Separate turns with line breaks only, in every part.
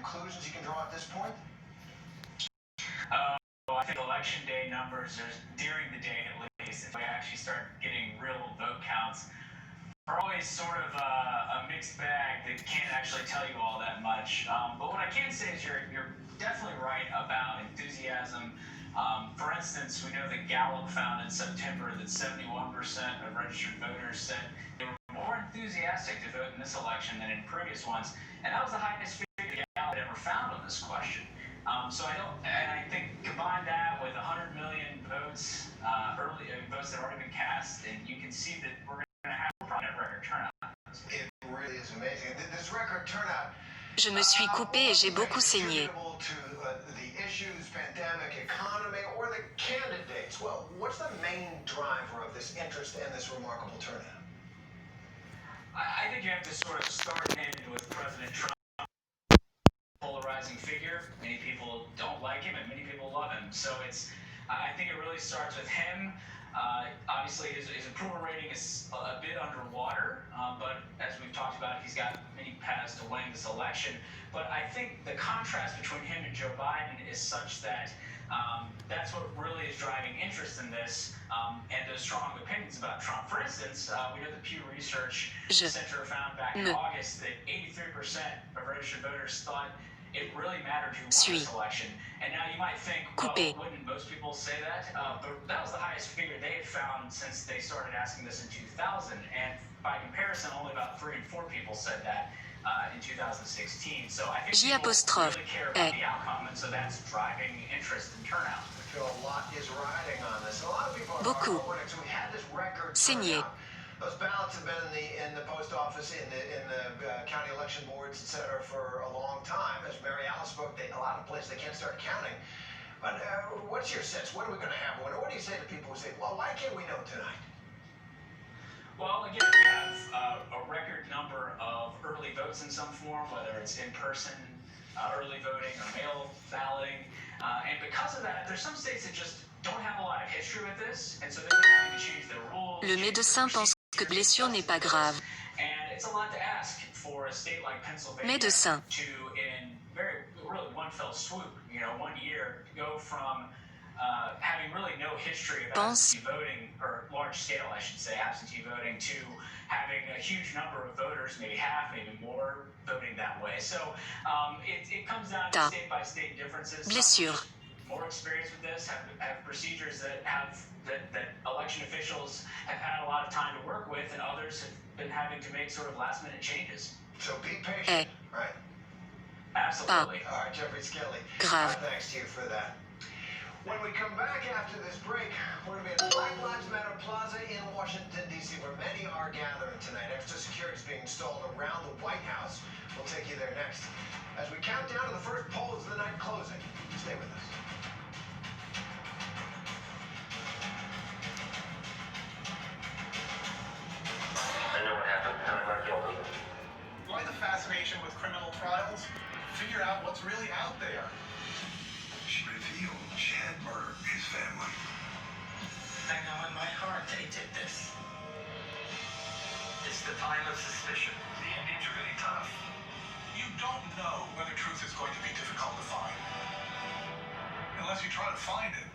conclusions you can draw at this point?
I think election day numbers are, during the day at least, if we actually start getting real vote counts, are always sort of a mixed bag that can't actually tell you all that much. But what I can say is you're definitely right about enthusiasm. For instance, we know that Gallup found in September that 71% of registered voters said they were more enthusiastic to vote in this election than in previous ones, and that was the highest figure Gallup had ever found on this question. I think combine that with 100 million votes, votes that have already been cast, and you can see that we're going to have probably a record turnout.
It really is amazing. This record turnout.
Je me suis coupé et j'ai beaucoup saigné.
To the issues, pandemic, economy, or the candidates. Well, what's the main driver of this interest and this remarkable turnout?
I think you have to sort of start and end with President Trump. Polarizing figure. Many people don't like him, and many people love him. So I think it really starts with him. Obviously, his approval rating is a bit underwater, but as we've talked about, he's got many paths to winning this election. But I think the contrast between him and Joe Biden is such that that's what really is driving interest in this, and those strong opinions about Trump. For instance, we know the Pew Research Center found back in August that 83% of registered voters thought it really mattered who won this election. And now you might think, well, wouldn't most people say that? But that was the highest figure they had found since they started asking this in 2000. And by comparison, only about 3 in 4 people said that in 2016. So I think people really care about the outcome, and so that's driving interest and turnout.
I feel a lot is riding on this. A lot of people are so we had this record turnout. Those ballots have been in the post office, in the county election boards, etc., for a long time. As Mary Alice spoke, a lot of places they can't start counting. But what's your sense? When are we going to have one? What do you say to people who say, well, why can't we know tonight?
Well, again, we have a record number of early votes in some form, whether it's in-person early voting or mail balloting. And because of that, there's some states that just don't have a lot of history with this, and so they're having to change their rules.
Le médecin pense que la blessure n'est pas grave.
And it's a lot to ask for a state like Pennsylvania
Médecin.
to, in really one fell swoop, 1 year, go from having really no history of absentee voting, or large scale, I should say, absentee voting, to having a huge number of voters, maybe half, maybe more, voting that way. So it comes down to state by state differences.
Blessure.
More experience with this, have procedures that election officials have had a lot of time to work with, and others have been having to make sort of last minute changes.
So be patient, right?
Absolutely.
All right, Jeffrey Skelly. Thanks to you for that. When we come back after this break, we're going to be at Black Lives Matter Plaza in Washington, D.C., where many are gathering tonight. Extra security is being installed around the White House. We'll take you there next. As we count down to the first polls of the night closing. Stay with us.
I know what happened, and I'm not guilty.
Why the fascination with criminal trials? Figure out what's really out there.
She revealed Chad murdered his family.
I know in my heart they did this. It's the time of suspicion.
The ending's really tough.
You don't know whether truth is going to be difficult to find. Unless you try to find it.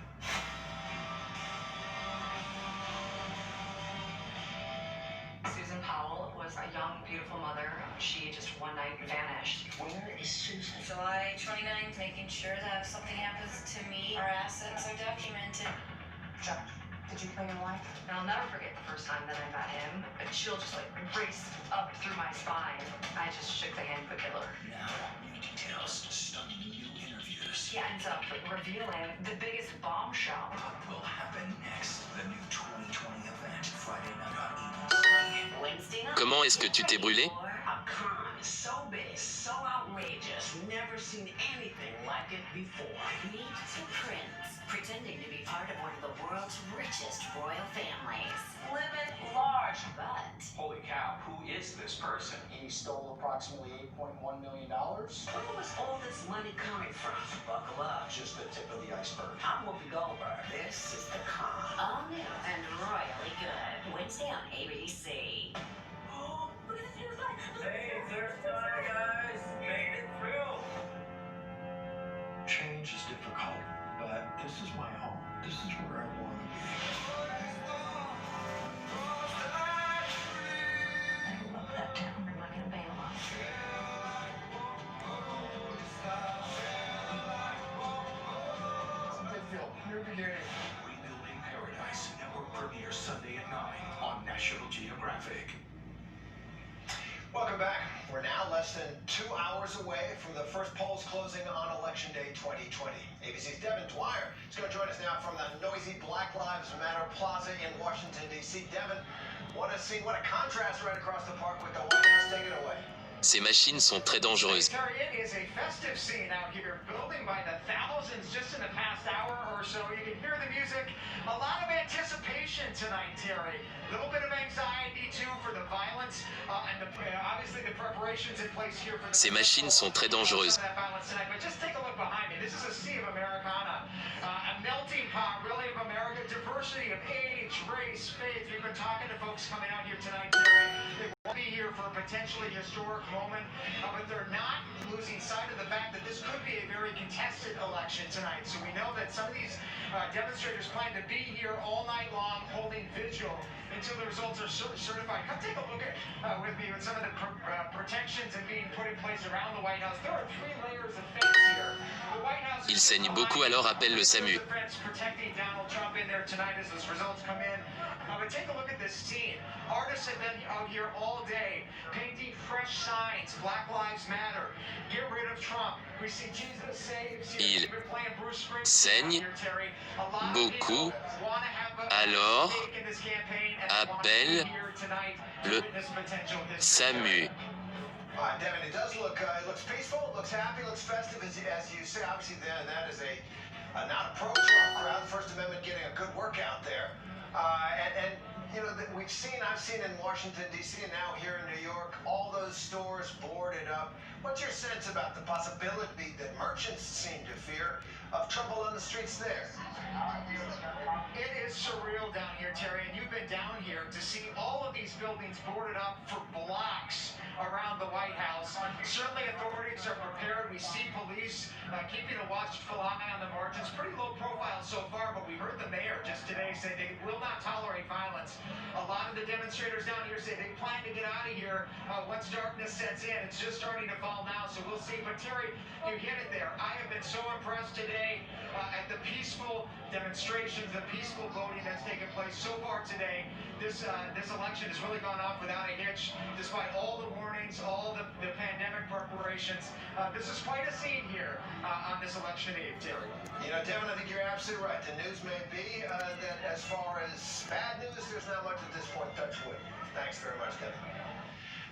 Susan Powell was a young, beautiful mother. She just one night vanished.
Where is Susan?
July 29th, making sure that if something happens to me, our assets are documented.
Jack, did you kill your wife? And I'll never forget the first time that I met him. A chill just raced up through my spine. I just shook the hand of the killer.
Now, new details, stunning new interviews.
He ends up revealing the biggest bombshell.
What will happen next? The new 2020 event, Friday night on ABC.
Wednesday night.
Comment est-ce que tu t'es brûlé?
A con so big, so outrageous, never seen anything like it before.
Meet the prince, pretending to be part of one of the world's richest royal families.
Limit large.
But
Holy cow, who is this person?
He stole approximately $8.1 million.
Where was all this money coming from? Buckle up,
Just the tip of the iceberg.
I'm Whoopi Goldberg. This is The Con.
all new and royally good. Wednesday on ABC.
Oh, look at this new light. Hey, third time, guys. Made it through.
change is difficult, but this is my home. This is where I want to be.
I love that town. I'm not gonna bail on it.
Rebuilding Paradise, network premiere Sunday at 9 on National Geographic.
Welcome back. We're now less than 2 hours away from the first polls closing on Election Day 2020. ABC's Devin Dwyer is going to join us now from the noisy Black Lives Matter Plaza in Washington, D.C. Devin, what a scene, what a contrast right across the park with the White House. Take it away.
Ces machines sont très dangereuses.
Terry, it is a festive scene out here, building by the thousands just in the past hour or so. You can hear the music. A lot of anticipation tonight, Terry. A little bit of anxiety, too, for the violence and obviously the preparations in place here for the...
Ces machines sont très dangereuses.
But just take a look behind me. This is a sea of Americana. A melting pot, really, of America. Diversity of age, race, faith. We've been talking to folks coming out here tonight, Terry. They will be here for a potentially historic moment, but they're not losing sight of the fact that this could be a very contested election tonight. So we know that some of these demonstrators plan to be here all night long, holding vigil until the results are certified. Come take a look at with me with some of the protections and being put in place around the White House. There are 3 layers of fence here. The White House.
Il saigne beaucoup, alors appelle le SAMU.
Protecting Donald Trump in there tonight as those results come in. But take a look at this scene. Artists have been out here all day, painting fresh signs. Black Lives Matter. Get rid of Trump. We see Jesus saves.
Il saigne beaucoup, alors appelle le SAMU.
Devin, it does look, it looks peaceful, it looks happy, it looks festive, as you say. Obviously, that is not a pro-Trump crowd. The First Amendment getting a good workout there. And you know, I've seen in Washington, D.C., and now here in New York, all those stores boarded up. What's your sense about the possibility that merchants seem to fear of trouble on the streets there?
It is surreal down here, Terry, and you've been down here to see all of these buildings boarded up for blocks around the White House. Certainly authorities are prepared. We see police keeping a watchful eye on the margins. Pretty low profile so far, but we heard the mayor just today say they will not tolerate violence. A lot of the demonstrators down here say they plan to get out of here once darkness sets in. It's just starting to fall now, so we'll see. But Terry, you hit it there. I have been so impressed today at the peaceful demonstrations, the peaceful voting that's taken place so far today. This election has really gone off without a hitch, despite all the warnings, all the pandemic preparations. This is quite a scene here on this election eve, Terry.
You know, Devin, I think you're absolutely right. The news may be that as far as bad news, there's not much at this point. Touch wood. Thanks very much, Devin.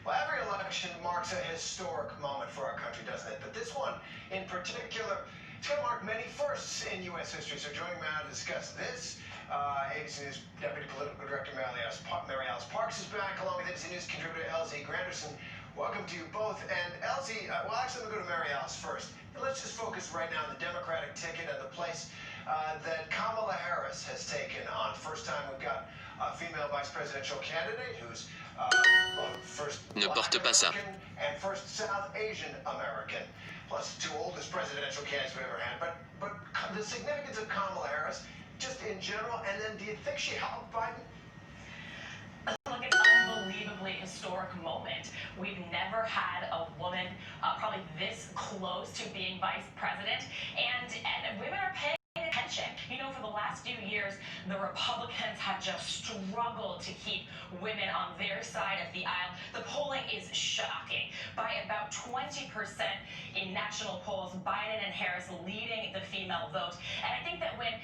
Well, every election marks a historic moment for our country, doesn't it? But this one in particular, it's going to mark many firsts in U.S. history. So joining me now to discuss this, ABC News Deputy Political Director Mary Alice Parks is back, along with ABC News contributor Elsie Granderson. Welcome to you both. And Elsie, well, actually, we'll go to Mary Alice first. And let's just focus right now on the Democratic ticket and the place that Kamala Harris has taken on. First time we've got a female vice presidential candidate who's first
Ne
Black
porte pas ça.
American and first South Asian American. Plus the 2 oldest presidential candidates we've ever had. But the significance of Kamala Harris, just in general, and then do you think she helped Biden?
Look, it's an unbelievably historic moment. We've never had a woman probably this close to being vice president, and women are paying attention. You know, for the last few years, the Republicans have just struggled to keep women on their side of the aisle. The polling is shocking. By about 20% in national polls, Biden and Harris leading the female vote. And I think that when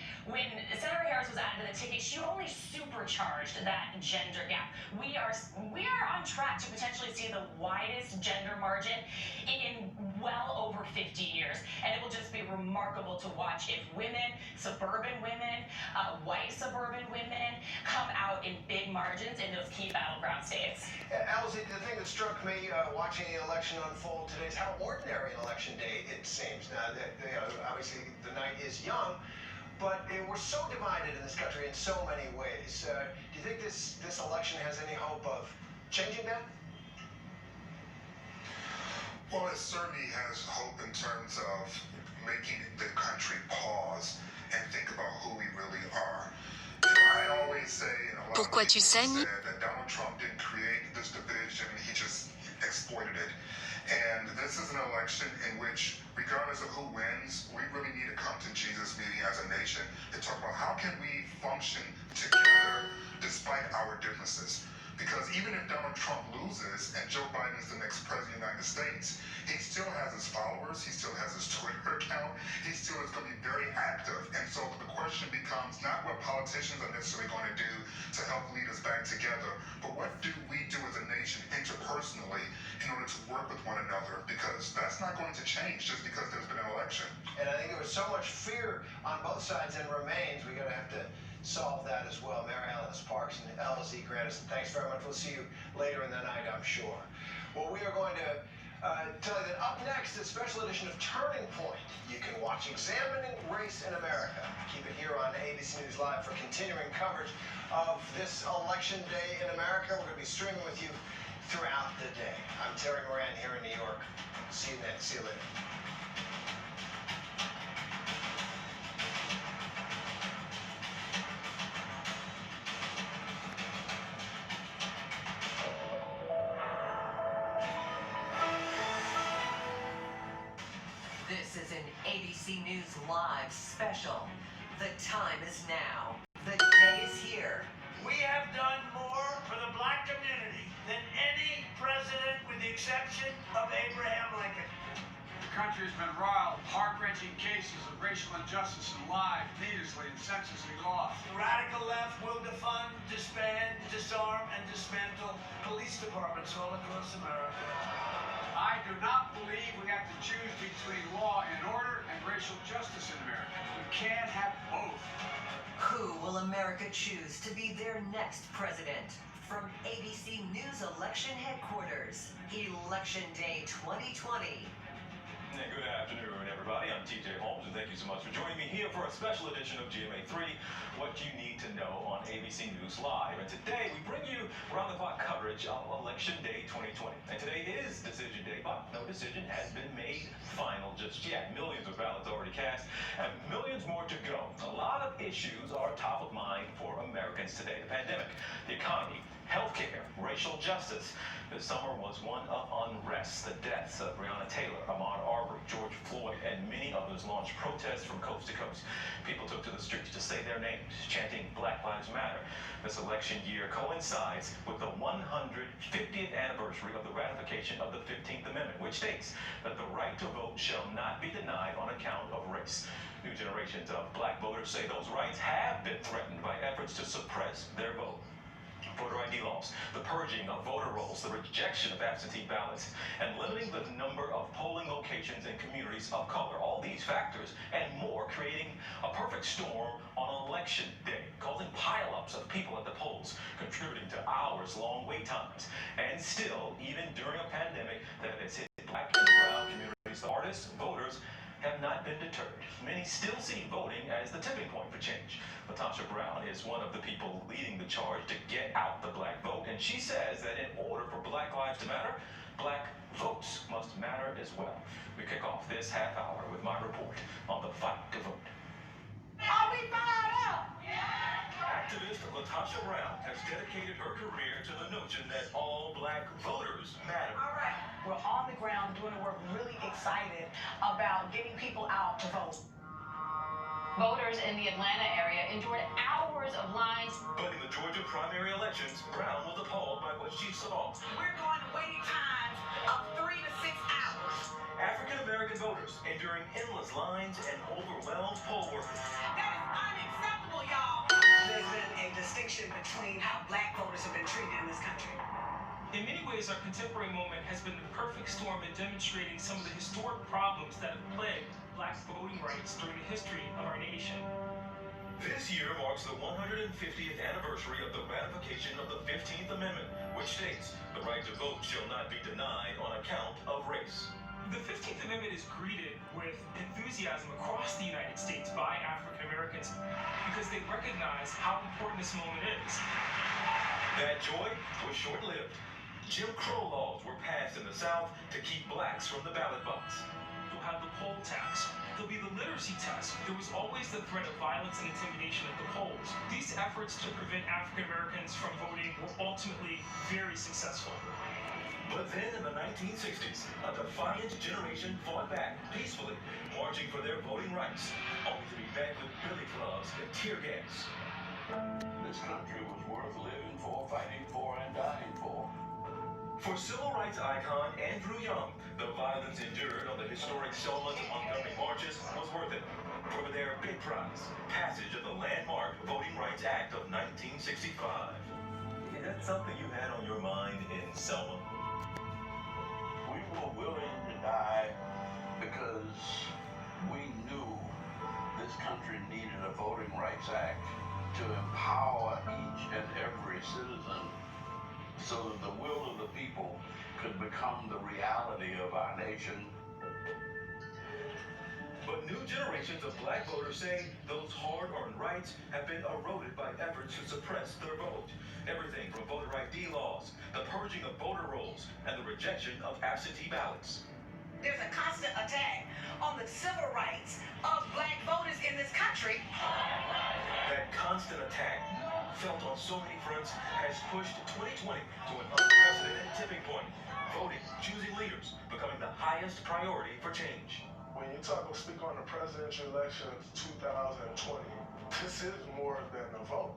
Senator Harris was added to the ticket, she only supercharged that gender gap. We are on track to potentially see the widest gender margin in well over 50 years. And it will just be remarkable to watch if women, suburban women, white suburban women come out in big margins in those key battleground states.
Elsie, the thing that struck me watching the election unfold today is how ordinary an election day it seems. Now, obviously, the night is young, but we're so divided in this country in so many ways. Do you think this election has any hope of changing that?
Well, it certainly has hope in terms of making the country
Pourquoi tu saignes?
That Donald Trump didn't create this division, he just exploited it. And this is an election in which, regardless of who wins, we really need to come to Jesus meeting as a nation to talk about how can we function together despite our differences. Because even if Donald Trump loses and Joe Biden is the next president of the United States, he still has his followers, he still has his Twitter account, he still is going to be very active. And so the question becomes not what politicians are necessarily going to do to help lead us back together, but what do we do as a nation interpersonally in order to work with one another? Because that's not going to change just because there's been an election.
And I think there was so much fear on both sides and remains. We're going to have to solve that as well. Mary Alice Parks and LZ Grandison, thanks very much. We'll see you later in the night, I'm sure. Well, we are going to tell you that up next, a special edition of Turning Point. You can watch Examining Race in America. Keep it here on ABC News Live for continuing coverage of this election day in America. We're going to be streaming with you throughout the day. I'm Terry Moran here in New York. See you next. See you later.
This is an ABC News Live special. The time is now. The day is here.
We have done more for the black community than any president with the exception of Abraham Lincoln.
The country has been roiled, heart-wrenching cases of racial injustice and lied needlessly and senselessly lost.
The radical left will defund, disband, disarm, and dismantle police departments all across America.
I do not believe we have to choose between law and order and racial justice in America. We can't have both.
Who will America choose to be their next president? From ABC News Election Headquarters, Election Day 2020.
Good afternoon, everybody. I'm TJ Holmes, and thank you so much for joining me here for a special edition of GMA3, What You Need to Know on ABC News Live. And today, we bring you round-the-clock coverage of Election Day 2020. And today is Decision Day, but no decision has been made final just yet. Millions of ballots already cast, and millions more to go. A lot of issues are top of mind for Americans today. The pandemic, the economy, healthcare, racial justice. This summer was one of unrest. The deaths of Breonna Taylor, Ahmaud Arbery, George Floyd, and many others launched protests from coast to coast. People took to the streets to say their names, chanting Black Lives Matter. This election year coincides with the 150th anniversary of the ratification of the 15th Amendment, which states that the right to vote shall not be denied on account of race. New generations of black voters say those rights have been threatened by efforts to suppress their vote. Voter ID laws, the purging of voter rolls, the rejection of absentee ballots, and limiting the number of polling locations in communities of color. All these factors and more creating a perfect storm on election day, causing pileups of people at the polls, contributing to hours-long wait times. And still, even during a pandemic that has hit black and brown communities, the hardest voters have not been deterred. Many still see voting as the tipping point for change. Latasha Brown is one of the people leading the charge to get out the black vote, and she says that in order for Black Lives to matter, black votes must matter as well. We kick off this half hour with my report on the fight to vote.
Are we fired up?
Activist Latasha Brown has dedicated her career to the notion that all black voters matter.
All right. We're on the ground doing the work, really excited about getting people out to vote. Voters in the Atlanta area endured hours of lines.
But in the Georgia primary elections, Brown was appalled by what she saw.
We're going to waiting times of 3 to 6 hours.
African-American voters enduring endless lines and overwhelmed poll workers.
That is unacceptable, y'all.
There's been a distinction between how black voters have been treated in this country.
In many ways, our contemporary moment has been the perfect storm in demonstrating some of the historic problems that have plagued black voting rights during the history of our nation.
This year marks the 150th anniversary of the ratification of the 15th Amendment, which states the right to vote shall not be denied on account of race.
The 15th Amendment is greeted with enthusiasm across the United States by African Americans because they recognize how important this moment is.
That joy was short-lived. Jim Crow laws were passed in the South to keep blacks from the ballot box.
You'll have the poll tax, There'll be the literacy test. There was always the threat of violence and intimidation at the polls. These efforts to prevent African Americans from voting were ultimately very successful.
But then in the 1960s, a defiant generation fought back peacefully, marching for their voting rights, only to be met with billy clubs and tear gas.
This country was worth living for, fighting for, and dying for.
For civil rights icon Andrew Young, the violence endured on the historic Selma to Montgomery marches was worth it. For their big prize, passage of the landmark Voting Rights Act of 1965. Is that something you had on your mind in Selma?
We were willing to die because we knew this country needed a Voting Rights Act to empower each and every citizen so that the will of the people could become the reality of our nation.
But new generations of black voters say those hard-earned rights have been eroded by efforts to suppress their vote. Everything from voter ID laws, the purging of voter rolls, and the rejection of absentee ballots.
There's a constant attack on the civil rights of black voters in this country.
That constant attack, felt on so many fronts, has pushed 2020 to an unprecedented tipping point. Voting, choosing leaders, becoming the highest priority for change.
When you speak on the presidential election of 2020, this is more than a vote.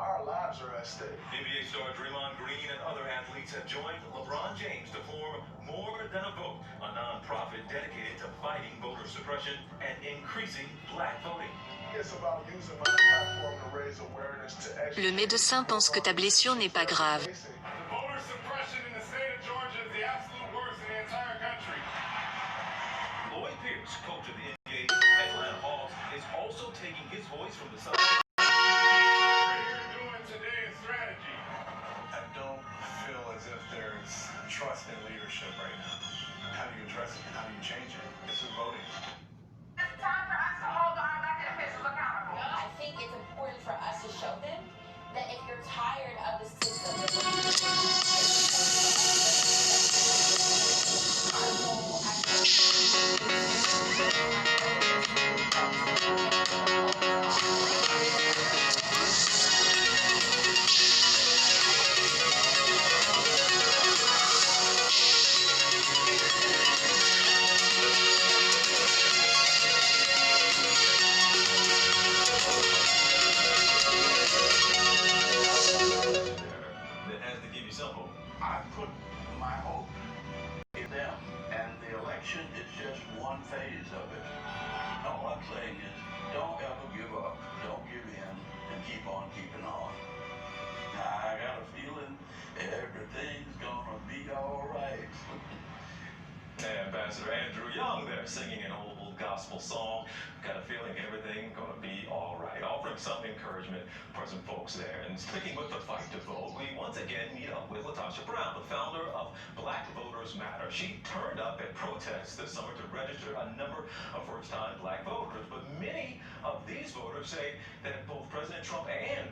Our lives are at stake.
NBA star Draymond Green and other athletes have joined LeBron James to form More Than a Vote, a nonprofit dedicated to fighting voter suppression and increasing black voting.
It's about using my platform to raise awareness to educate.
Le médecin pense que ta blessure n'est pas grave.
Voter suppression in the state of Georgia is the absolute worst in the entire country.
Lloyd Pierce, coach of the NBA Atlanta Hawks, is also taking his voice from the side.
I don't feel as if there's trust in leadership right now. How do you address it? How do you change it? It's through voting.
It's time for us to hold our elected officials accountable.
I think it's important for us to show them that if you're tired of the system,
that has to give you some hope.
I put my hope in them, and the election is just one phase of it. All I'm saying is, don't ever give up, don't give in, and keep on keeping on. Now, I got a feeling everything's gonna be all right.
Ambassador Andrew Young there singing an old gospel song. Got a feeling everything's gonna be all right. Offering some encouragement for some folks there. And sticking with the fight to vote, we once again meet up with Latasha Brown, the founder of Black Voters Matter. She turned up at protests this summer to register a number of first-time black voters. But many of these voters say that both President Trump and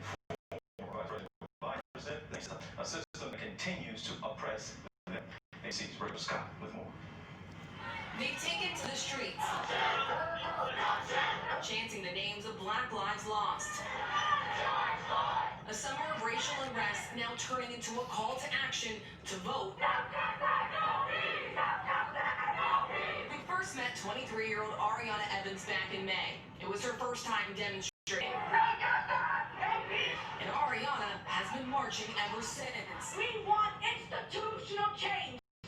former Vice President present a system that continues to oppress them. AC's Rachel Scott with more.
They've taken to the streets, chanting the names of Black Lives Lost. A summer of racial unrest now turning into a call to action to vote. We first met 23-year-old Ariana Evans back in May. It was her first time demonstrating. And Ariana has been marching ever since.
We want institutional change.